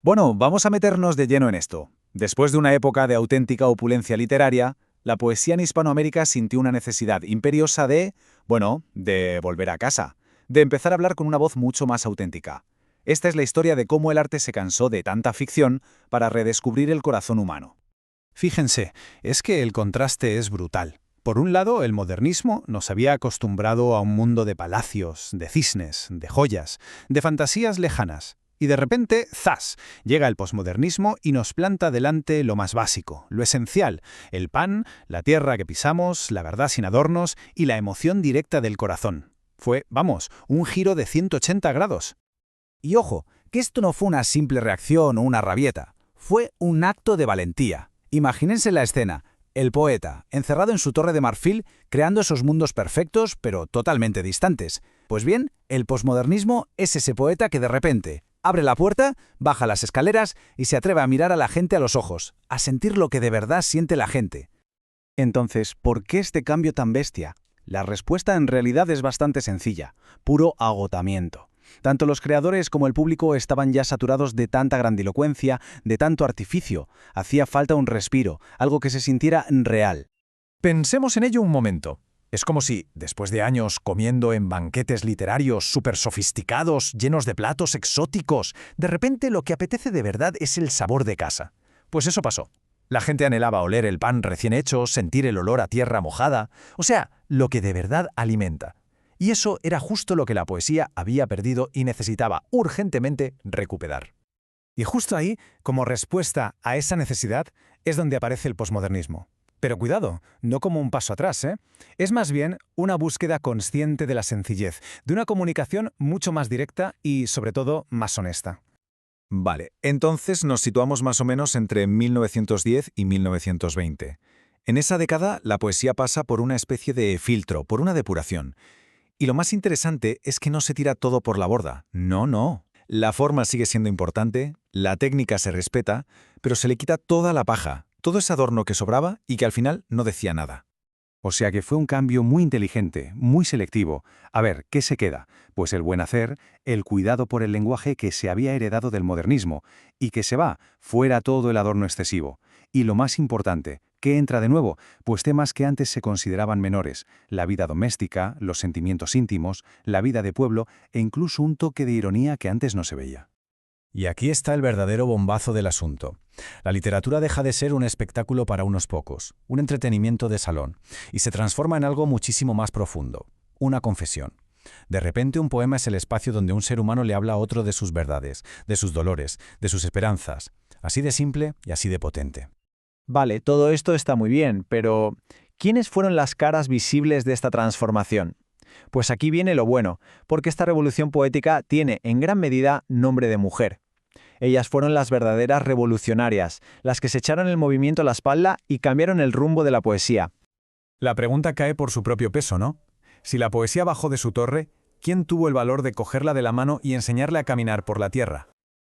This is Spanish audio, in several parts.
Bueno, vamos a meternos de lleno en esto. Después de una época de auténtica opulencia literaria, la poesía en Hispanoamérica sintió una necesidad imperiosa de volver a casa, de empezar a hablar con una voz mucho más auténtica. Esta es la historia de cómo el arte se cansó de tanta ficción para redescubrir el corazón humano. Fíjense, es que el contraste es brutal. Por un lado, el modernismo nos había acostumbrado a un mundo de palacios, de cisnes, de joyas, de fantasías lejanas. Y de repente, ¡zas!, llega el posmodernismo y nos planta delante lo más básico, lo esencial, el pan, la tierra que pisamos, la verdad sin adornos y la emoción directa del corazón. Fue, vamos, un giro de 180 grados. Y ojo, que esto no fue una simple reacción o una rabieta, fue un acto de valentía. Imagínense la escena, el poeta, encerrado en su torre de marfil, creando esos mundos perfectos, pero totalmente distantes. Pues bien, el posmodernismo es ese poeta que de repente abre la puerta, baja las escaleras y se atreve a mirar a la gente a los ojos, a sentir lo que de verdad siente la gente. Entonces, ¿por qué este cambio tan bestia? La respuesta en realidad es bastante sencilla, puro agotamiento. Tanto los creadores como el público estaban ya saturados de tanta grandilocuencia, de tanto artificio. Hacía falta un respiro, algo que se sintiera real. Pensemos en ello un momento. Es como si, después de años comiendo en banquetes literarios súper sofisticados, llenos de platos exóticos, de repente lo que apetece de verdad es el sabor de casa. Pues eso pasó. La gente anhelaba oler el pan recién hecho, sentir el olor a tierra mojada, o sea, lo que de verdad alimenta. Y eso era justo lo que la poesía había perdido y necesitaba urgentemente recuperar. Y justo ahí, como respuesta a esa necesidad, es donde aparece el posmodernismo. Pero cuidado, no como un paso atrás, ¿eh? Es más bien una búsqueda consciente de la sencillez, de una comunicación mucho más directa y, sobre todo, más honesta. Vale, entonces nos situamos más o menos entre 1910 y 1920. En esa década, la poesía pasa por una especie de filtro, por una depuración. Y lo más interesante es que no se tira todo por la borda. No, no. La forma sigue siendo importante, la técnica se respeta, pero se le quita toda la paja, todo ese adorno que sobraba y que al final no decía nada. O sea que fue un cambio muy inteligente, muy selectivo. A ver, ¿qué se queda? Pues el buen hacer, el cuidado por el lenguaje que se había heredado del modernismo, y que se va, fuera todo el adorno excesivo. Y lo más importante, ¿qué entra de nuevo? Pues temas que antes se consideraban menores, la vida doméstica, los sentimientos íntimos, la vida de pueblo e incluso un toque de ironía que antes no se veía. Y aquí está el verdadero bombazo del asunto. La literatura deja de ser un espectáculo para unos pocos, un entretenimiento de salón, y se transforma en algo muchísimo más profundo, una confesión. De repente un poema es el espacio donde un ser humano le habla a otro de sus verdades, de sus dolores, de sus esperanzas, así de simple y así de potente. Vale, todo esto está muy bien, pero ¿quiénes fueron las caras visibles de esta transformación? Pues aquí viene lo bueno, porque esta revolución poética tiene en gran medida nombre de mujer. Ellas fueron las verdaderas revolucionarias, las que se echaron el movimiento a la espalda y cambiaron el rumbo de la poesía. La pregunta cae por su propio peso, ¿no? Si la poesía bajó de su torre, ¿quién tuvo el valor de cogerla de la mano y enseñarle a caminar por la tierra?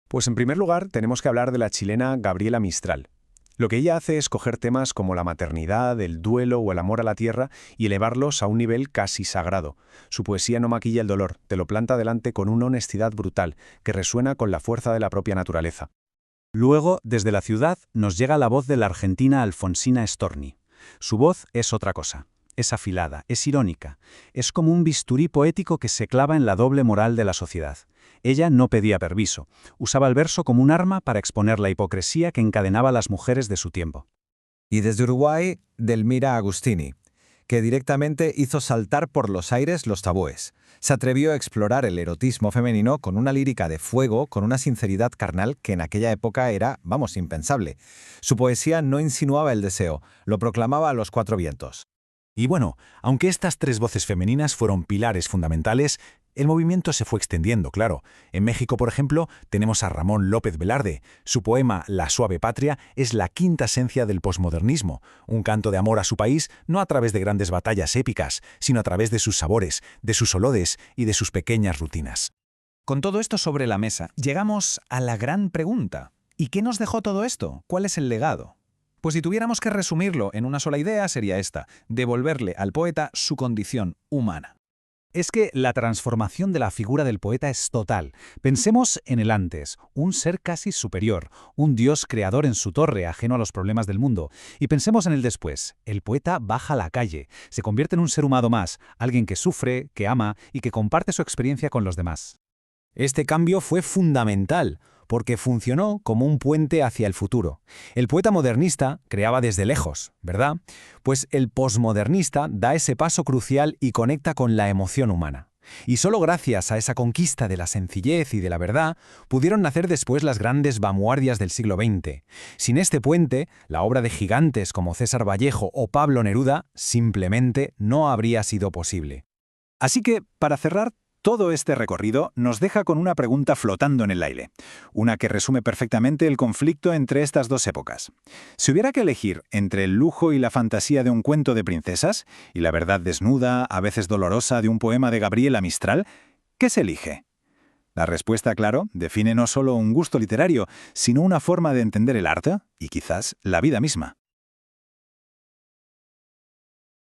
Pues en primer lugar tenemos que hablar de la chilena Gabriela Mistral. Lo que ella hace es coger temas como la maternidad, el duelo o el amor a la tierra y elevarlos a un nivel casi sagrado. Su poesía no maquilla el dolor, te lo planta delante con una honestidad brutal que resuena con la fuerza de la propia naturaleza. Luego, desde la ciudad, nos llega la voz de la argentina Alfonsina Storni. Su voz es otra cosa. Es afilada, es irónica. Es como un bisturí poético que se clava en la doble moral de la sociedad. Ella no pedía permiso. Usaba el verso como un arma para exponer la hipocresía que encadenaba a las mujeres de su tiempo. Y desde Uruguay, Delmira Agustini, que directamente hizo saltar por los aires los tabúes. Se atrevió a explorar el erotismo femenino con una lírica de fuego, con una sinceridad carnal que en aquella época era, impensable. Su poesía no insinuaba el deseo, lo proclamaba a los cuatro vientos. Y bueno, aunque estas tres voces femeninas fueron pilares fundamentales, el movimiento se fue extendiendo, claro. En México, por ejemplo, tenemos a Ramón López Velarde. Su poema La suave patria es la quinta esencia del posmodernismo, un canto de amor a su país no a través de grandes batallas épicas, sino a través de sus sabores, de sus olores y de sus pequeñas rutinas. Con todo esto sobre la mesa, llegamos a la gran pregunta. ¿Y qué nos dejó todo esto? ¿Cuál es el legado? Pues si tuviéramos que resumirlo en una sola idea sería esta: devolverle al poeta su condición humana. Es que la transformación de la figura del poeta es total. Pensemos en el antes, un ser casi superior, un dios creador en su torre, ajeno a los problemas del mundo. Y pensemos en el después. El poeta baja a la calle, se convierte en un ser humano más, alguien que sufre, que ama y que comparte su experiencia con los demás. Este cambio fue fundamental, porque funcionó como un puente hacia el futuro. El poeta modernista creaba desde lejos, ¿verdad? Pues el posmodernista da ese paso crucial y conecta con la emoción humana. Y solo gracias a esa conquista de la sencillez y de la verdad, pudieron nacer después las grandes vanguardias del siglo XX. Sin este puente, la obra de gigantes como César Vallejo o Pablo Neruda simplemente no habría sido posible. Así que, para cerrar, todo este recorrido nos deja con una pregunta flotando en el aire, una que resume perfectamente el conflicto entre estas dos épocas. Si hubiera que elegir entre el lujo y la fantasía de un cuento de princesas y la verdad desnuda, a veces dolorosa, de un poema de Gabriela Mistral, ¿qué se elige? La respuesta, claro, define no solo un gusto literario, sino una forma de entender el arte y quizás la vida misma.